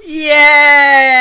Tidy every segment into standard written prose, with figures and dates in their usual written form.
Yes!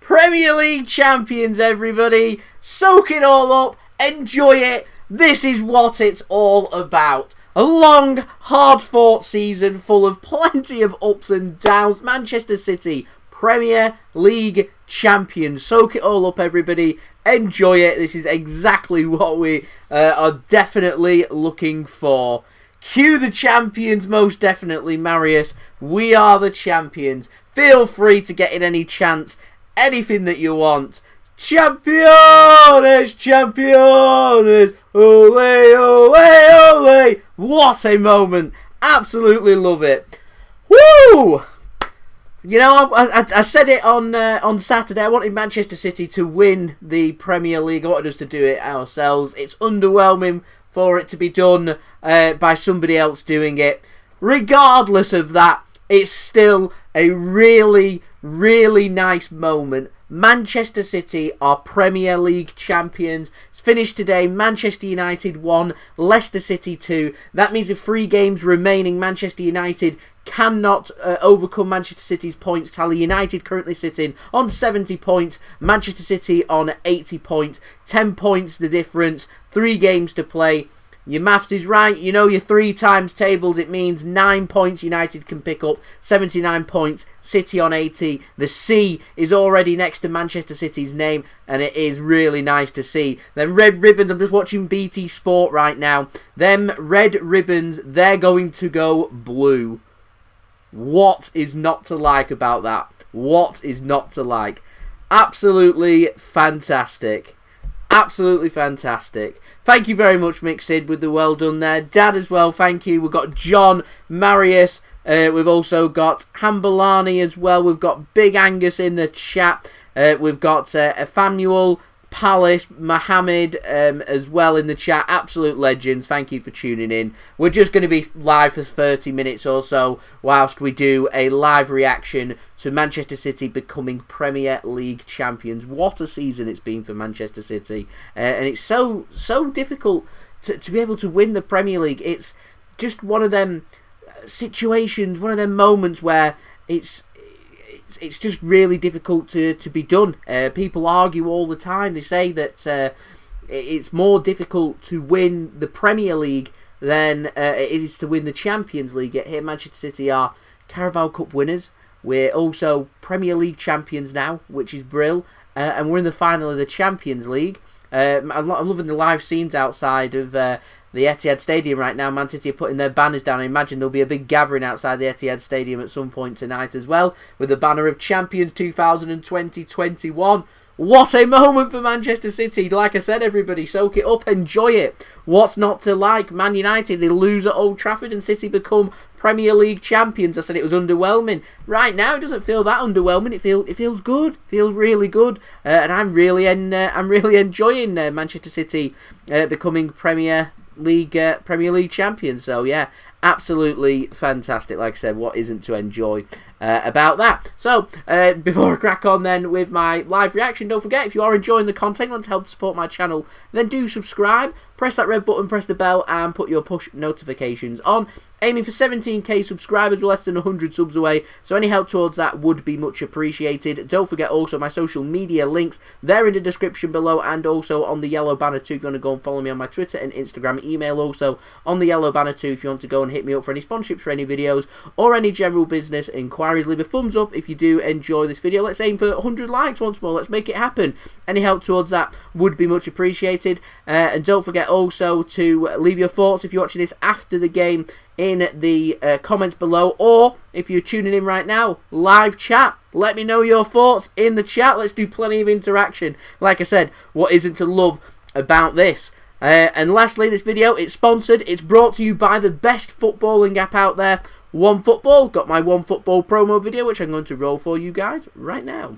Premier League champions, everybody. Soak it all up. Enjoy it. This is what it's all about. A long, hard-fought season full of plenty of ups and downs. Manchester City, Premier League champions. Soak it all up, everybody. Enjoy it. This is exactly what we are definitely looking for. Cue the champions, most definitely, Marius. We are the champions. Feel free to get in any chants, anything that you want. Champions, champions, ole, ole, ole. What a moment. Absolutely love it. Woo! You know, I said it on Saturday. I wanted Manchester City to win the Premier League. I wanted us to do it ourselves. It's underwhelming for it to be done by somebody else doing it. Regardless of that, it's still a really, really nice moment. Manchester City are Premier League champions. It's finished today. Manchester United 1, Leicester City 2. That means with 3 games remaining, Manchester United cannot overcome Manchester City's points tally. United currently sitting on 70 points. Manchester City on 80 points. 10 points the difference. 3 games to play. Your maths is right. You know your 3 times tables. It means 9 points United can pick up. 79 points. City on 80. The C is already next to Manchester City's name, and it is really nice to see. Them red ribbons. I'm just watching BT Sport right now. Them red ribbons, they're going to go blue. What is not to like about that? What is not to like? Absolutely fantastic. Absolutely fantastic. Thank you very much, Mixid, with the well done there. Dad as well, thank you. We've got John, Marius. We've also got Hambalani as well. We've got Big Angus in the chat. We've got Efanuel, Palace, Mohammed as well in the chat. Absolute legends. Thank you for tuning in. We're just going to be live for 30 minutes or so whilst we do a live reaction to Manchester City becoming Premier League champions. What a season it's been for Manchester City. And it's so difficult to be able to win the Premier League. It's just one of them situations, one of them moments where it's just really difficult to be done. People argue all the time. They say that it's more difficult to win the Premier League than it is to win the Champions League. Here, Manchester City are Carabao Cup winners. We're also Premier League champions now, which is brill. And we're in the final of the Champions League. I'm loving the live scenes outside of the Etihad Stadium right now. Man City are putting their banners down. I imagine there'll be a big gathering outside the Etihad Stadium at some point tonight as well, with the banner of Champions 2020-21. What a moment for Manchester City. Like I said, everybody, soak it up, enjoy it. What's not to like? Man United, they lose at Old Trafford and City become Premier League champions. I said it was underwhelming. Right now, it doesn't feel that underwhelming. It feels good. It feels really good. And I'm really enjoying Manchester City becoming Premier League champions. So yeah, absolutely fantastic. Like I said, what isn't to enjoy about that? So before I crack on then with my live reaction, don't forget, if you are enjoying the content, want to help support my channel, then do subscribe, press that red button, press the bell, and put your push notifications on. Aiming for 17k subscribers, we're less than 100 subs away, so any help towards that would be much appreciated. Don't forget also my social media links, they're in the description below, and also on the yellow banner too. If you want to go and follow me on my Twitter and Instagram, email also on the yellow banner too if you want to go and hit me up for any sponsorships for any videos or any general business inquiries. Leave a thumbs up if you do enjoy this video. Let's aim for 100 likes once more. Let's make it happen. Any help towards that would be much appreciated. And don't forget also to leave your thoughts if you're watching this after the game in the comments below, or if you're tuning in right now, live chat. Let me know your thoughts in the chat. Let's do plenty of interaction. Like I said, what isn't to love about this? And lastly, this video, it's sponsored. It's brought to you by the best footballing app out there, OneFootball. Got my OneFootball promo video, which I'm going to roll for you guys right now.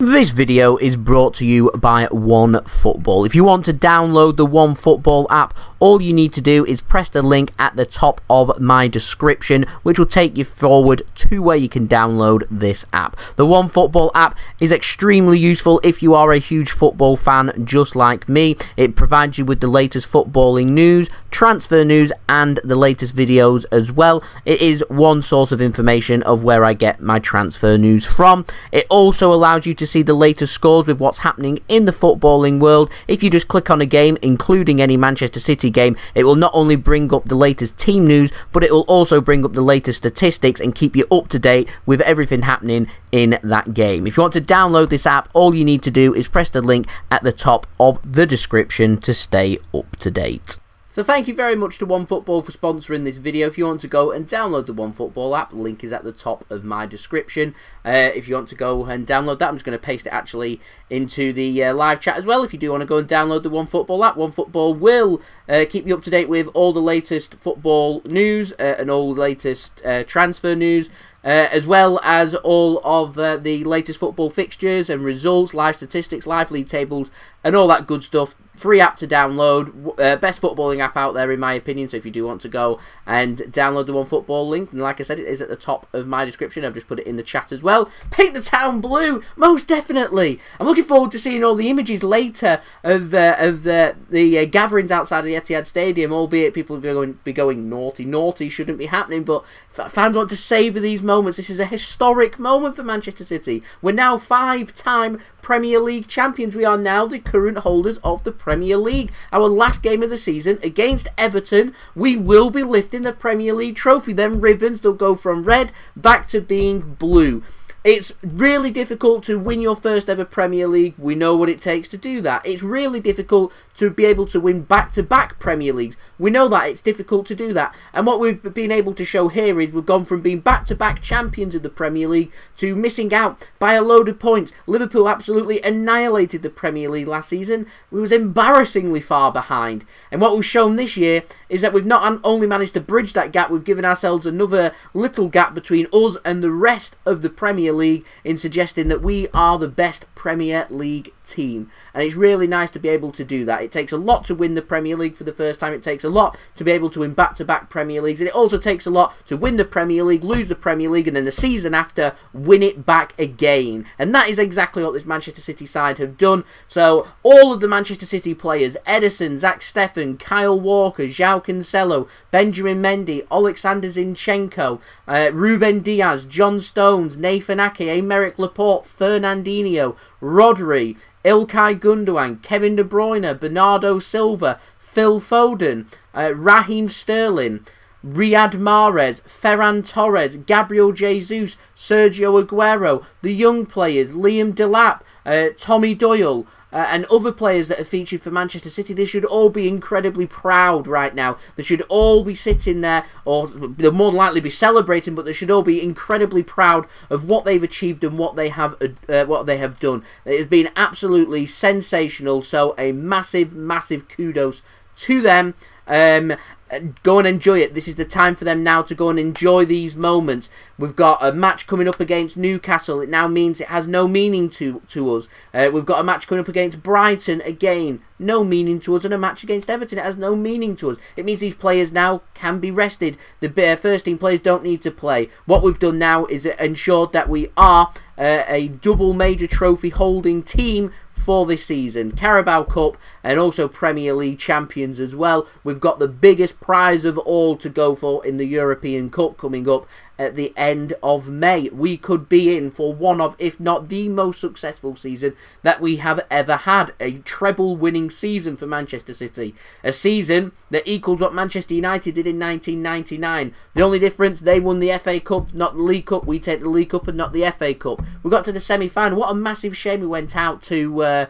This video is brought to you by OneFootball. If you want to download the OneFootball app, all you need to do is press the link at the top of my description, which will take you forward to where you can download this app. The OneFootball app is extremely useful if you are a huge football fan just like me. It provides you with the latest footballing news, transfer news, and the latest videos as well. It is one source of information of where I get my transfer news from. It also allows you to see the latest scores with what's happening in the footballing world. If you just click on a game, including any Manchester City game, it will not only bring up the latest team news, but it will also bring up the latest statistics and keep you up to date with everything happening in that game. If you want to download this app, all you need to do is press the link at the top of the description to stay up to date. So thank you very much to OneFootball for sponsoring this video. If you want to go and download the OneFootball app, the link is at the top of my description. If you want to go and download that, I'm just going to paste it actually into the live chat as well. If you do want to go and download the OneFootball app, OneFootball will keep you up to date with all the latest football news and all the latest transfer news, as well as all of the latest football fixtures and results, live statistics, live league tables, and all that good stuff. Free app to download, best footballing app out there in my opinion, so if you do want to go and download the OneFootball link, and like I said, it is at the top of my description. I've just put it in the chat as well. Paint the town blue, most definitely. I'm looking forward to seeing all the images later of the gatherings outside of the Etihad Stadium, albeit people will be going naughty shouldn't be happening, but fans want to savour these moments. This is a historic moment for Manchester City. We're now 5-time Premier League champions. We are now the current holders of the Premier League. Our last game of the season against Everton, we will be lifting the Premier League trophy. Them ribbons, they'll go from red back to being blue. It's really difficult to win your first ever Premier League. We know what it takes to do that. It's really difficult to be able to win back-to-back Premier Leagues. We know that it's difficult to do that. And what we've been able to show here is we've gone from being back-to-back champions of the Premier League to missing out by a load of points. Liverpool absolutely annihilated the Premier League last season. We was embarrassingly far behind. And what we've shown this year is that we've not only managed to bridge that gap, we've given ourselves another little gap between us and the rest of the Premier League in suggesting that we are the best Premier League team. And it's really nice to be able to do that. It takes a lot to win the Premier League for the first time. It takes a lot to be able to win back-to-back Premier Leagues. And it also takes a lot to win the Premier League, lose the Premier League, and then the season after win it back again. And that is exactly what this Manchester City side have done. So all of the Manchester City players, Ederson, Zack, Steffen, Kyle Walker, Joao Cancelo, Benjamin Mendy, Oleksandr Zinchenko, Ruben Diaz, John Stones, Nathan Ake, Aymeric, Laporte, Fernandinho, Rodri, Ilkay, Gundogan, Kevin De Bruyne, Bernardo, Silva, Phil Foden, Raheem Sterling, Riyad Mahrez, Ferran Torres, Gabriel Jesus, Sergio Aguero, the young players, Liam Delap, Tommy Doyle, and other players that are featured for Manchester City. They should all be incredibly proud right now. They should all be sitting there, or they'll more than likely be celebrating, but they should all be incredibly proud of what they've achieved and what they have done. It has been absolutely sensational, so a massive kudos to them. Go and enjoy it. This is the time for them now to go and enjoy these moments. We've got a match coming up against Newcastle. It now means it has no meaning to us. We've got a match coming up against Brighton. Again, no meaning to us. And a match against Everton, it has no meaning to us. It means these players now can be rested. The first team players don't need to play. What we've done now is ensured that we are a double major trophy holding team for this season. Carabao Cup and also Premier League champions as well. We've got the biggest prize of all to go for in the European Cup coming up at the end of May. We could be in for one of, if not the most successful season that we have ever had. A treble winning season for Manchester City. A season that equals what Manchester United did in 1999. The only difference, they won the FA Cup, not the League Cup. We take the League Cup and not the FA Cup. We got to the semi-final. What a massive shame we went out to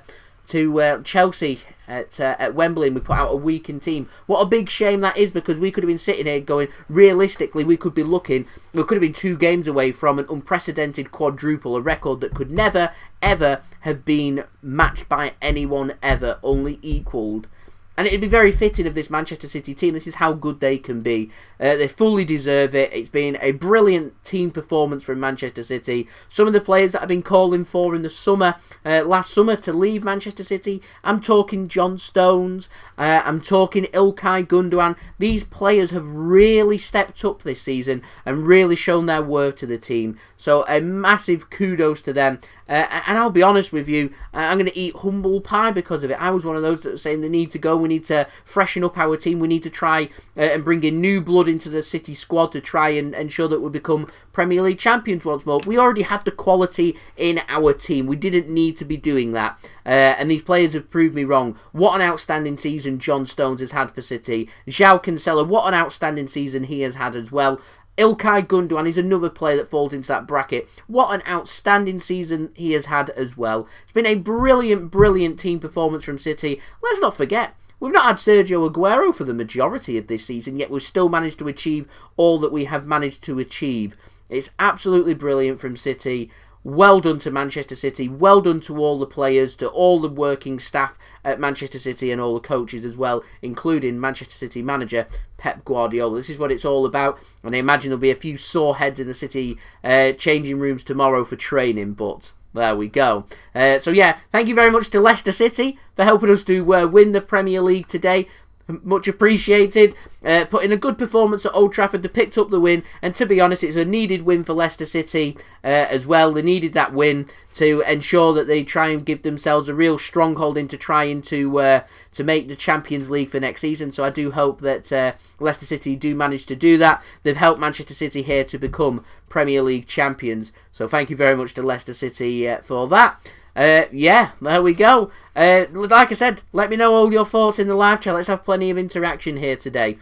Chelsea at Wembley and we put out a weakened team. What a big shame that is, because we could have been sitting here going, realistically, we could have been 2 games away from an unprecedented quadruple, a record that could never, ever have been matched by anyone ever, only equalled And it'd be very fitting of this Manchester City team. This is how good they can be. They fully deserve it. It's been a brilliant team performance from Manchester City. Some of the players that I've been calling for in the summer, last summer, to leave Manchester City. I'm talking John Stones. I'm talking Ilkay, Gundogan. These players have really stepped up this season and really shown their worth to the team. So a massive kudos to them. And I'll be honest with you, I'm going to eat humble pie because of it. I was one of those that were saying they need to go, we need to freshen up our team, we need to try and bring in new blood into the City squad to try and ensure that we become Premier League champions once more. We already had the quality in our team. We didn't need to be doing that. And these players have proved me wrong. What an outstanding season John Stones has had for City. Joao Cancelo, what an outstanding season he has had as well. Ilkay Gundogan is another player that falls into that bracket. What an outstanding season he has had as well. It's been a brilliant, brilliant team performance from City. Let's not forget, we've not had Sergio Aguero for the majority of this season, yet we've still managed to achieve all that we have managed to achieve. It's absolutely brilliant from City. Well done to Manchester City. Well done to all the players, to all the working staff at Manchester City and all the coaches as well, including Manchester City manager Pep Guardiola. This is what it's all about, and I imagine there'll be a few sore heads in the City changing rooms tomorrow for training, but there we go. So yeah, thank you very much to Leicester City for helping us to win the Premier League today. Much appreciated. Put in a good performance at Old Trafford. They picked up the win, and to be honest, it's a needed win for Leicester City as well. They needed that win to ensure that they try and give themselves a real stronghold into trying to make the Champions League for next season. So I do hope that Leicester City do manage to do that. They've helped Manchester City here to become Premier League champions. So thank you very much to Leicester City for that. Yeah, there we go. Like I said, let me know all your thoughts in the live chat. Let's have plenty of interaction here today.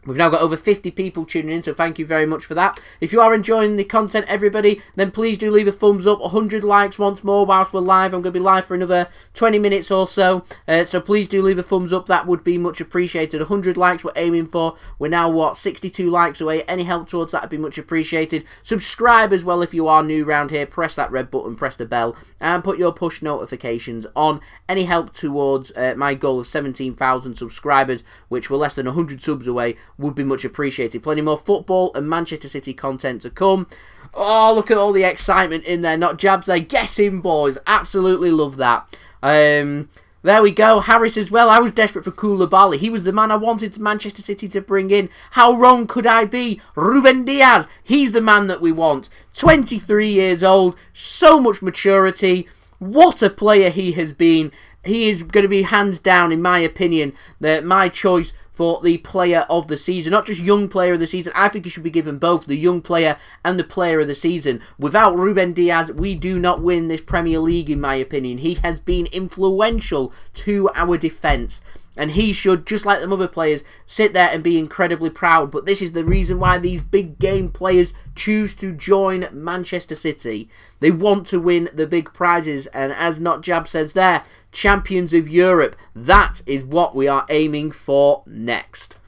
We've now got over 50 people tuning in, so thank you very much for that. If you are enjoying the content, everybody, then please do leave a thumbs up. 100 likes once more whilst we're live. I'm going to be live for another 20 minutes or so. So please do leave a thumbs up. That would be much appreciated. 100 likes we're aiming for. We're now, 62 likes away. Any help towards that would be much appreciated. Subscribe as well if you are new around here. Press that red button, press the bell, and put your push notifications on. Any help towards my goal of 17,000 subscribers, which we're less than 100 subs away, would be much appreciated. Plenty more football and Manchester City content to come. Oh, look at all the excitement in there. Not jabs there. Get in, boys. Absolutely love that. There we go. Harris as well. I was desperate for Koulibaly. He was the man I wanted Manchester City to bring in. How wrong could I be? Ruben Diaz. He's the man that we want. 23 years old. So much maturity. What a player he has been. He is going to be hands down, in my opinion, my choice for the player of the season. Not just young player of the season. I think he should be given both the young player and the player of the season. Without Ruben Diaz, we do not win this Premier League, in my opinion. He has been influential to our defence. And he should, just like the other players, sit there and be incredibly proud. But this is the reason why these big game players choose to join Manchester City. They want to win the big prizes. And as Not Jab says there, champions of Europe. That is what we are aiming for next.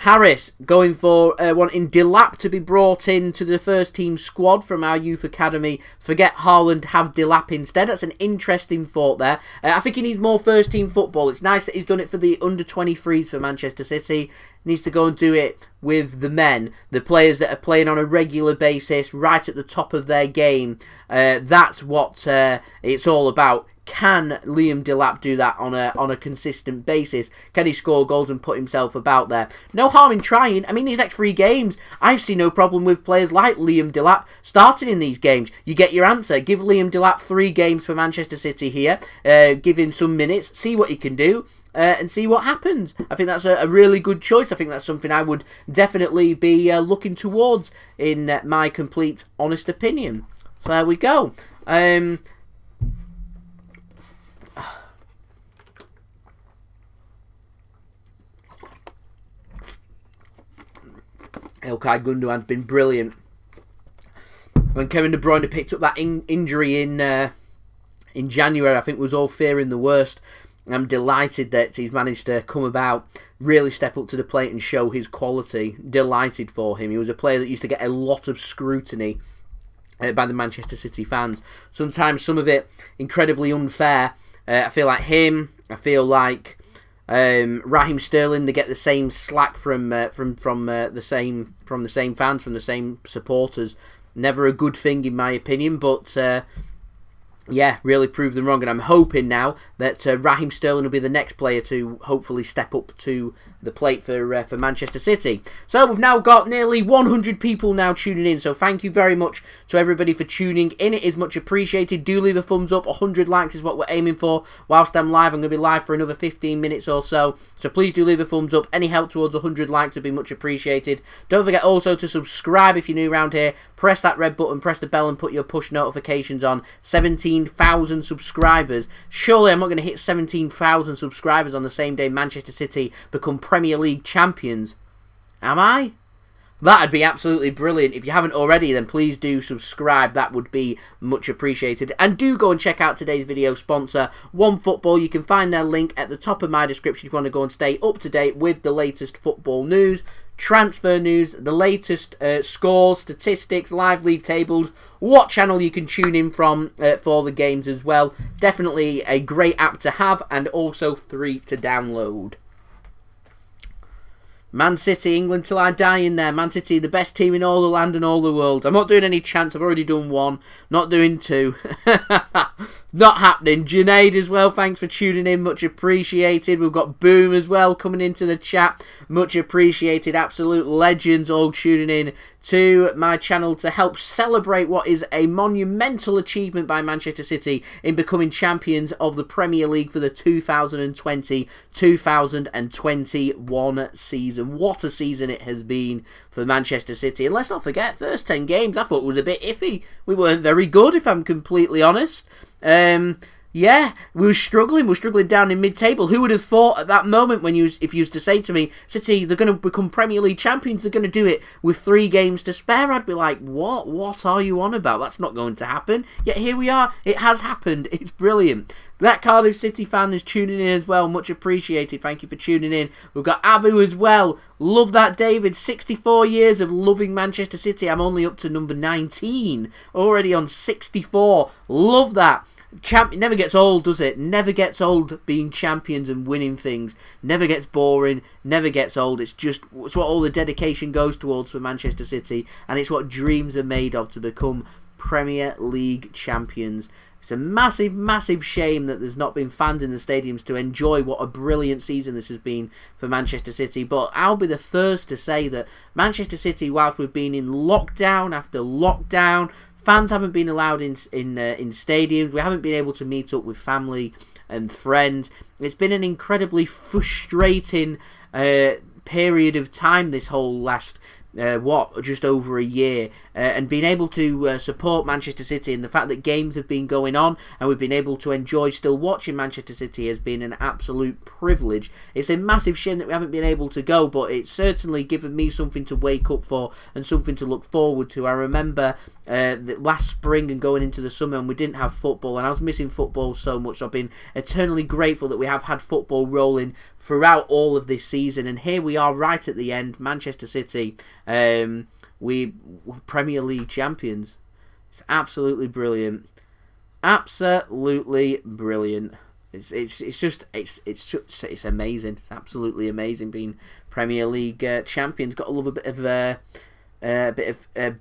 Harris going for wanting Delap to be brought in to the first team squad from our youth academy. Forget Haaland, have Delap instead. That's an interesting thought there. I think he needs more first team football. It's nice that he's done it for the under 23s for Manchester City. Needs to go and do it with the men, the players that are playing on a regular basis, right at the top of their game. That's what it's all about. Can Liam Delap do that on a consistent basis? Can he score goals and put himself about there? No harm in trying. I mean, these next 3 games, I've seen no problem with players like Liam Delap starting in these games. You get your answer. Give Liam Delap 3 games for Manchester City here. Give him some minutes. See what he can do. And see what happens. I think that's a really good choice. I think that's something I would definitely be looking towards in my complete honest opinion. So there we go. Ilkay Gundogan's been brilliant. When Kevin De Bruyne picked up that injury in January, I think was all fearing the worst. I'm delighted that he's managed to come about, really step up to the plate and show his quality. Delighted for him. He was a player that used to get a lot of scrutiny by the Manchester City fans. Sometimes some of it incredibly unfair. I feel like him. I feel like Raheem Sterling. They get the same slack from the same fans, from the same supporters. Never a good thing in my opinion, but yeah, really proved them wrong, and I'm hoping now that Raheem Sterling will be the next player to hopefully step up to the plate for Manchester City. So we've now got nearly 100 people now tuning in, so thank you very much to everybody for tuning in. It is much appreciated. Do leave a thumbs up. 100 likes is what we're aiming for. Whilst I'm live, I'm going to be live for another 15 minutes or so, so please do leave a thumbs up. Any help towards 100 likes would be much appreciated. Don't forget also to subscribe if you're new around here. Press that red button, press the bell, and put your push notifications on. 17,000 subscribers. Surely I'm not going to hit 17,000 subscribers on the same day Manchester City become Premier League champions. Am I? That'd be absolutely brilliant. If you haven't already, then please do subscribe. That would be much appreciated. And do go and check out today's video sponsor, OneFootball. You can find their link at the top of my description if you want to go and stay up to date with the latest football news, transfer news, the latest scores, statistics, live league tables, what channel you can tune in from for the games as well. Definitely a great app to have, and also free to download. Man City, England till I die in there. Man City, the best team in all the land and all the world. I'm not doing any chants. I've already done one. Not doing two. Not happening. Junaid as well, thanks for tuning in. Much appreciated. We've got Boom as well coming into the chat. Much appreciated. Absolute legends all tuning in to my channel to help celebrate what is a monumental achievement by Manchester City in becoming champions of the Premier League for the 2020-2021 season. What a season it has been for Manchester City. And let's not forget, first 10 games I thought was a bit iffy. We weren't very good, if I'm completely honest. Yeah, we were struggling down in mid-table. Who would have thought at that moment if you used to say to me, City, they're going to become Premier League champions, they're going to do it with 3 games to spare, I'd be like, what are you on about? That's not going to happen. Yet here we are, it has happened. It's brilliant. That Cardiff City fan is tuning in as well, much appreciated. Thank you for tuning in. We've got Abu as well. Love that, David. 64 years of loving Manchester City. I'm only up to number 19, already on 64. Love that. It never gets old, does it? Never gets old being champions and winning things. Never gets boring, never gets old. It's what all the dedication goes towards for Manchester City, and it's what dreams are made of, to become Premier League champions. It's a massive, massive shame that there's not been fans in the stadiums to enjoy what a brilliant season this has been for Manchester City. But I'll be the first to say that Manchester City, whilst we've been in lockdown after lockdown, fans haven't been allowed in stadiums. We haven't been able to meet up with family and friends. It's been an incredibly frustrating period of time, this whole last just over a year, and being able to support Manchester City, and the fact that games have been going on and we've been able to enjoy still watching Manchester City has been an absolute privilege. It's a massive shame that we haven't been able to go, but it's certainly given me something to wake up for and something to look forward to. I remember last spring and going into the summer, and we didn't have football, and I was missing football so much. So I've been eternally grateful that we have had football rolling throughout all of this season, and here we are right at the end. Manchester City, we Premier League champions. It's absolutely brilliant. Absolutely brilliant. It's amazing. It's absolutely amazing being Premier League champions. Got to love a bit of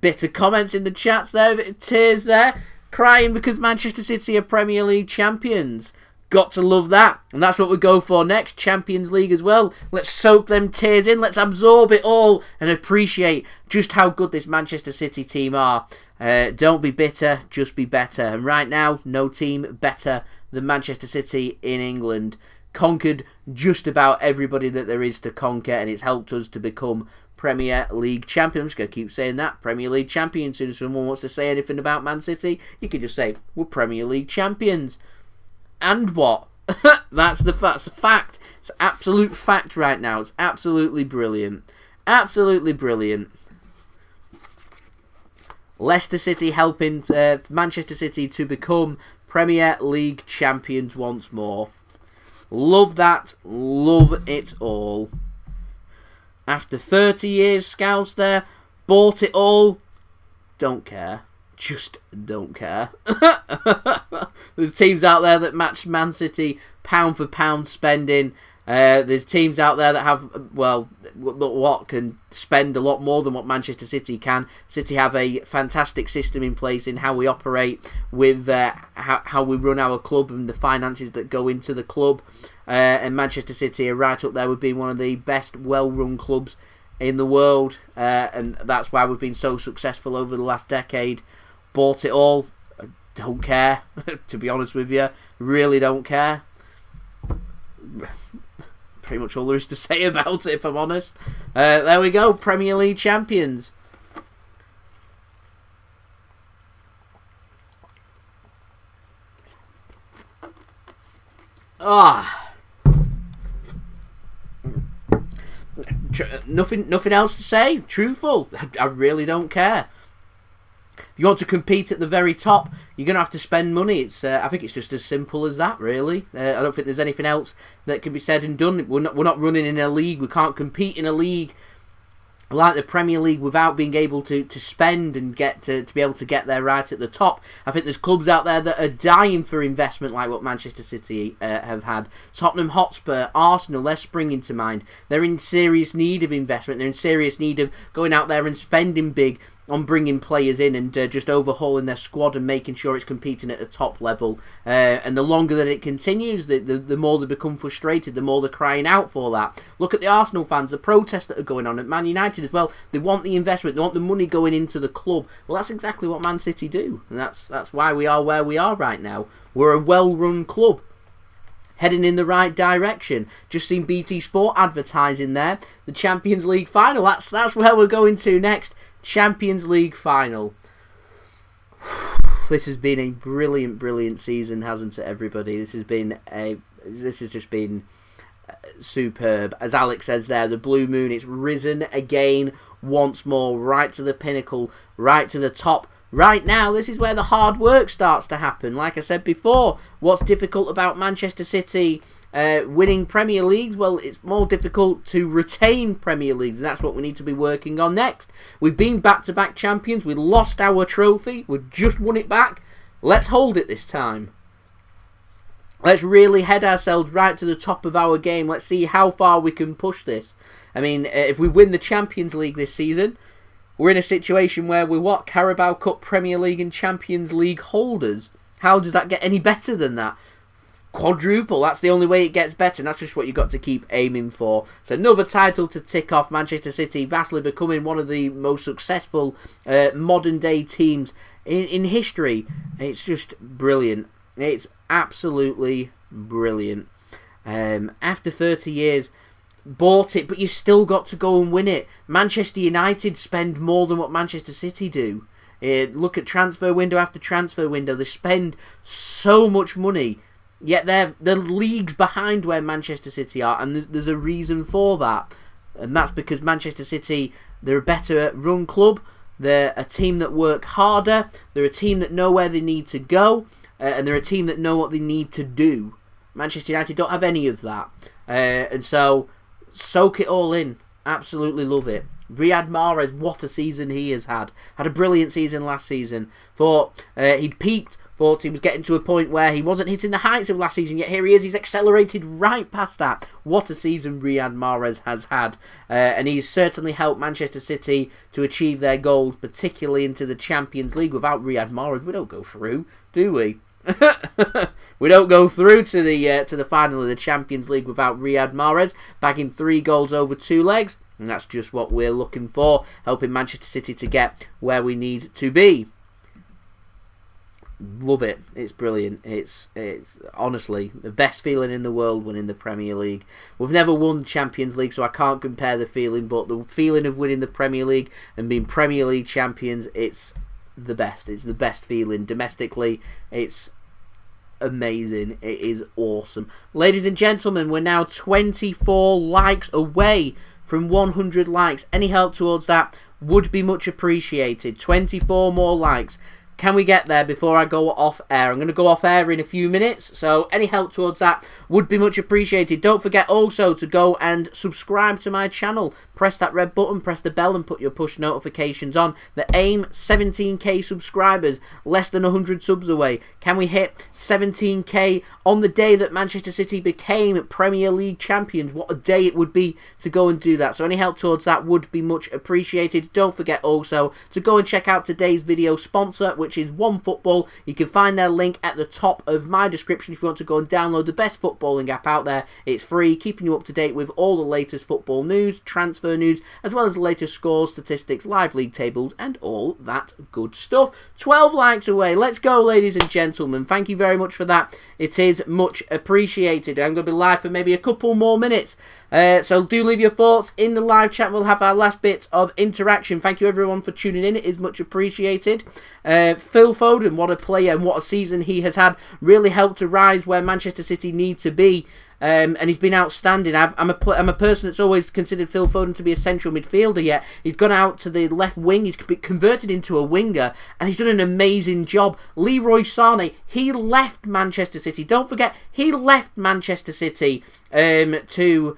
bitter comments in the chats there, a bit of tears there, crying because Manchester City are Premier League champions. Got to love that. And that's what we go for next, Champions League as well. Let's soak them tears in. Let's absorb it all and appreciate just how good this Manchester City team are. Don't be bitter, just be better. And right now, no team better than Manchester City in England. Conquered just about everybody that there is to conquer, and it's helped us to become Premier League champions. I'm just going to keep saying that. Premier League champions. As soon as someone wants to say anything about Man City, you can just say, we're Premier League champions. And what? That's a fact. It's an absolute fact right now. It's absolutely brilliant. Absolutely brilliant. Leicester City helping Manchester City to become Premier League champions once more. Love that. Love it all. After 30 years, Scouts there. Bought it all. Don't care. just don't care. There's teams out there that match Man City pound for pound spending. There's teams out there that have, well, what can spend a lot more than what Manchester City can. City have a fantastic system in place in how we operate with how we run our club and the finances that go into the club. And Manchester City are right up there with being one of the best well-run clubs in the world. And that's why we've been so successful over the last decade. Bought it all. I don't care, to be honest with you. Really don't care. Pretty much all there is to say about it, if I'm honest. There we go, Premier League champions. Nothing else to say. Truthful. I really don't care. If you want to compete at the very top, you're going to have to spend money. I think it's just as simple as that, really. I don't think there's anything else that can be said and done. We're not running in a league. We can't compete in a league like the Premier League without being able to spend and get to be able to get there right at the top. I think there's clubs out there that are dying for investment like what Manchester City have had. Tottenham Hotspur, Arsenal, they're springing to mind. They're in serious need of investment. They're in serious need of going out there and spending big on bringing players in and just overhauling their squad and making sure it's competing at the top level. And the longer that it continues, the more they become frustrated, the more they're crying out for that. Look at the Arsenal fans, the protests that are going on at Man United as well. They want the investment, they want the money going into the club. Well, that's exactly what Man City do. And that's why we are where we are right now. We're a well-run club, heading in the right direction. Just seen BT Sport advertising there. The Champions League final, that's where we're going to next. Champions League final. This has been a brilliant season, hasn't it, everybody? This has just been superb. As Alex says there, the blue moon, it's risen again once more, right to the pinnacle, right to the top. Right now, this is where the hard work starts to happen. Like I said before, what's difficult about Manchester City winning Premier Leagues? Well, it's more difficult to retain Premier Leagues, and that's what we need to be working on next. We've been back-to-back champions. We lost our trophy. We've just won it back. Let's hold it this time. Let's really head ourselves right to the top of our game. Let's see how far we can push this. I mean, if we win the Champions League this season, we're in a situation where we're Carabao Cup, Premier League and Champions League holders. How does that get any better than that? Quadruple, that's the only way it gets better, and that's just what you've got to keep aiming for. It's another title to tick off. Manchester City vastly becoming one of the most successful modern day teams in history. It's just brilliant. It's absolutely brilliant. After 30 years, bought it, but you still got to go and win it. Manchester United spend more than what Manchester City do. Look at transfer window after transfer window. They spend so much money, yet they're leagues behind where Manchester City are, and there's a reason for that. And that's because Manchester City, they're a better run club. They're a team that work harder. They're a team that know where they need to go, and they're a team that know what they need to do. Manchester United don't have any of that, and so soak it all in. Absolutely love it. Riyad Mahrez, what a season he has had. Had a brilliant season last season. Thought he'd peaked. Thought he was getting to a point where he wasn't hitting the heights of last season, yet here he is. He's accelerated right past that. What a season Riyad Mahrez has had. And he's certainly helped Manchester City to achieve their goals, particularly into the Champions League. Without Riyad Mahrez, we don't go through, do we? We don't go through to the final of the Champions League without Riyad Mahrez, bagging 3 goals over 2 legs, and that's just what we're looking for, helping Manchester City to get where we need to be. Love it. It's brilliant. It's honestly the best feeling in the world winning the Premier League. We've never won the Champions League, so I can't compare the feeling, but the feeling of winning the Premier League and being Premier League champions, it's the best. It's the best feeling domestically. It's amazing. It is awesome. Ladies and gentlemen, we're now 24 likes away from 100 likes. Any help towards that would be much appreciated. 24 more likes. can we get there before I go off air? I'm going to go off air in a few minutes, so any help towards that would be much appreciated. Don't forget also to go and subscribe to my channel. Press that red button, press the bell and put your push notifications on. The aim, 17k subscribers, less than 100 subs away. Can we hit 17k on the day that Manchester City became Premier League champions? What a day it would be to go and do that. So any help towards that would be much appreciated. Don't forget also to go and check out today's video sponsor, which is OneFootball. You can find their link at the top of my description if you want to go and download the best footballing app out there. It's free, keeping you up to date with all the latest football news, transfer news, as well as the latest scores, statistics, live league tables, and all that good stuff. 12 likes away. Let's go, ladies and gentlemen. Thank you very much for that. It is much appreciated. I'm going to be live for maybe a couple more minutes. So do leave your thoughts in the live chat. We'll have our last bit of interaction. Thank you everyone for tuning in. It is much appreciated. Phil Foden, what a player and what a season he has had. Really helped to rise where Manchester City need to be. And he's been outstanding. I'm a person that's always considered Phil Foden to be a central midfielder, yet he's gone out to the left wing. He's been converted into a winger, and he's done an amazing job. Leroy Sané, he left Manchester City. Don't forget, he left Manchester City to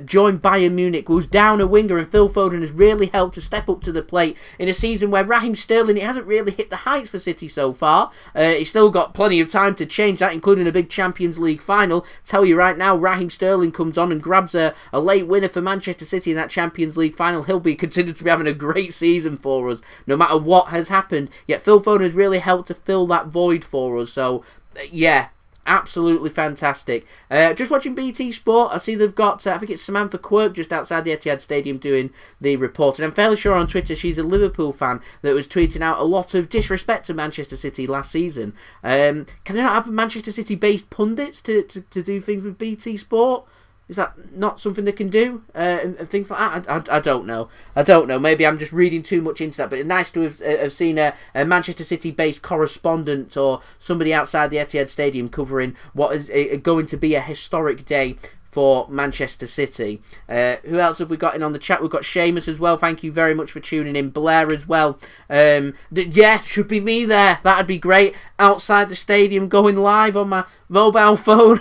join Bayern Munich, who's down a winger, and Phil Foden has really helped to step up to the plate in a season where Raheem Sterling, it hasn't really hit the heights for City so far. He's still got plenty of time to change that, including a big Champions League final. Tell you right now, Raheem Sterling comes on and grabs a late winner for Manchester City in that Champions League final. He'll be considered to be having a great season for us, no matter what has happened. Yet Phil Foden has really helped to fill that void for us. So, yeah. Absolutely fantastic. Just watching BT Sport, I see they've got, I think it's Samantha Quirk just outside the Etihad Stadium doing the report. And I'm fairly sure on Twitter she's a Liverpool fan that was tweeting out a lot of disrespect to Manchester City last season. Can they not have Manchester City-based pundits to do things with BT Sport? Is that not something they can do? And things like that? I don't know. I don't know. Maybe I'm just reading too much into that. But it's nice to have seen a Manchester City-based correspondent or somebody outside the Etihad Stadium covering what is going to be a historic day for Manchester City. Who else have we got in on the chat? We've got Seamus as well. Thank you very much for tuning in. Blair as well. Yeah, should be me there. That'd be great. Outside the stadium, going live on my mobile phone.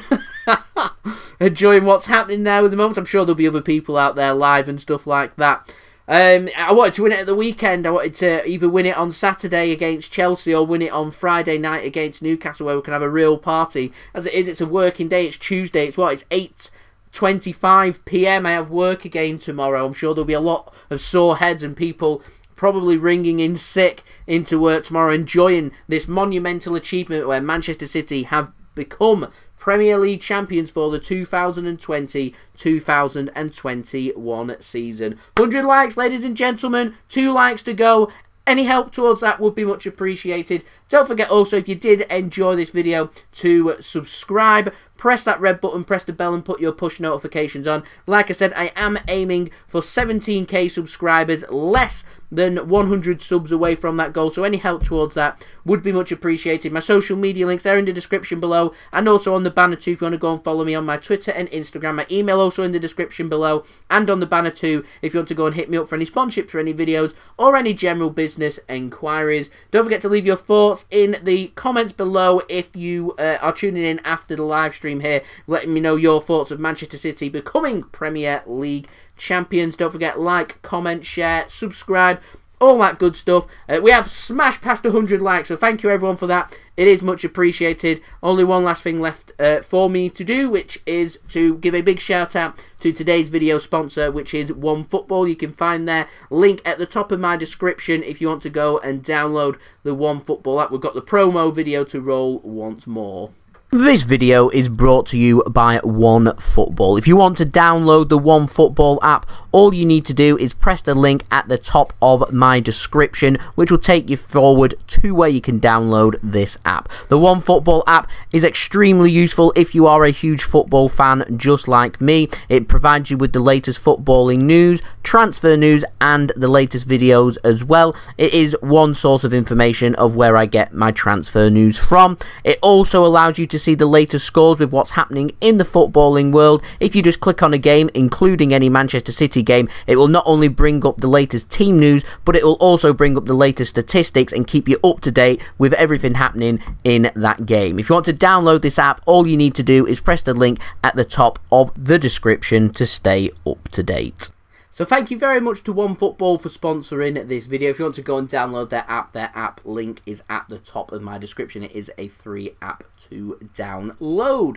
Enjoying what's happening there with the moment. I'm sure there'll be other people out there live and stuff like that. I wanted to win it at the weekend. I wanted to either win it on Saturday against Chelsea or win it on Friday night against Newcastle, where we can have a real party. As it is, it's a working day. It's Tuesday. It's 8:25 p.m. I have work again tomorrow. I'm sure there'll be a lot of sore heads and people probably ringing in sick into work tomorrow, enjoying this monumental achievement where Manchester City have become Premier League champions for the 2020-2021 season. 100 likes, ladies and gentlemen. 2 likes to go. Any help towards that would be much appreciated. Don't forget also, if you did enjoy this video, to subscribe. Press that red button, press the bell and put your push notifications on. Like I said, I am aiming for 17k subscribers, less than 100 subs away from that goal. So any help towards that would be much appreciated. My social media links, they're in the description below, and also on the banner too if you want to go and follow me on my Twitter and Instagram. My email also in the description below and on the banner too if you want to go and hit me up for any sponsorships for any videos or any general business enquiries. Don't forget to leave your thoughts in the comments below if you are tuning in after the live stream here, letting me know your thoughts of Manchester City becoming Premier League champions. Don't forget, like, comment, share, subscribe, all that good stuff. We have smashed past 100 likes, so thank you everyone for that. It is much appreciated. Only one last thing left for me to do, which is to give a big shout out to today's video sponsor, which is OneFootball. You can find their link at the top of my description if you want to go and download the OneFootball app. We've got the promo video to roll once more. This video is brought to you by OneFootball. If you want to download the OneFootball app, all you need to do is press the link at the top of my description, which will take you forward to where you can download this app. The OneFootball app is extremely useful if you are a huge football fan just like me. It provides you with the latest footballing news, transfer news, and the latest videos as well. It is one source of information of where I get my transfer news from. It also allows you to see the latest scores with what's happening in the footballing world, if you just click on a game, including any Manchester City game, it will not only bring up the latest team news, but it will also bring up the latest statistics and keep you up to date with everything happening in that game. If you want to download this app, all you need to do is press the link at the top of the description to stay up to date. So thank you very much to OneFootball for sponsoring this video. If you want to go and download their app link is at the top of my description. It is a free app to download.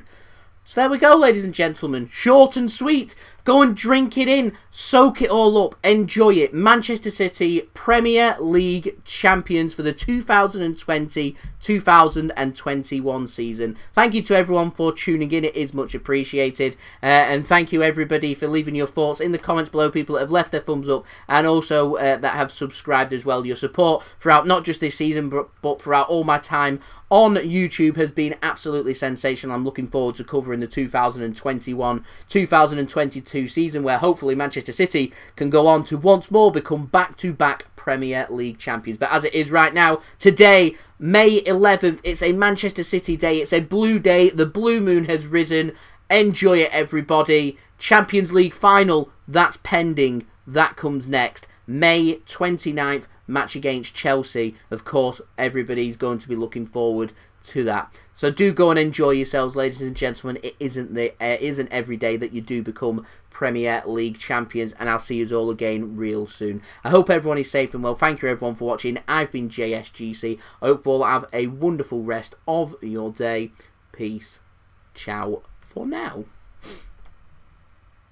So there we go, ladies and gentlemen. Short and sweet. Go and drink it in. Soak it all up. Enjoy it. Manchester City Premier League champions for the 2020-2021 season. Thank you to everyone for tuning in. It is much appreciated. And thank you, everybody, for leaving your thoughts in the comments below. People that have left their thumbs up and also that have subscribed as well. Your support throughout not just this season, but throughout all my time on YouTube has been absolutely sensational. I'm looking forward to covering the 2021-2022 season, where hopefully Manchester City can go on to once more become back-to-back Premier League champions. But as it is right now, today, May 11th, it's a Manchester City day. It's a blue day. The blue moon has risen. Enjoy it, everybody. Champions League final, that's pending. That comes next. May 29th, match against Chelsea. Of course, everybody's going to be looking forward to that. So do go and enjoy yourselves, ladies and gentlemen. It isn't every day that you do become Premier League champions, and I'll see you all again real soon. I hope everyone is safe and well. Thank you everyone for watching. I've been JSGC. I hope you all have a wonderful rest of your day. Peace. Ciao for now.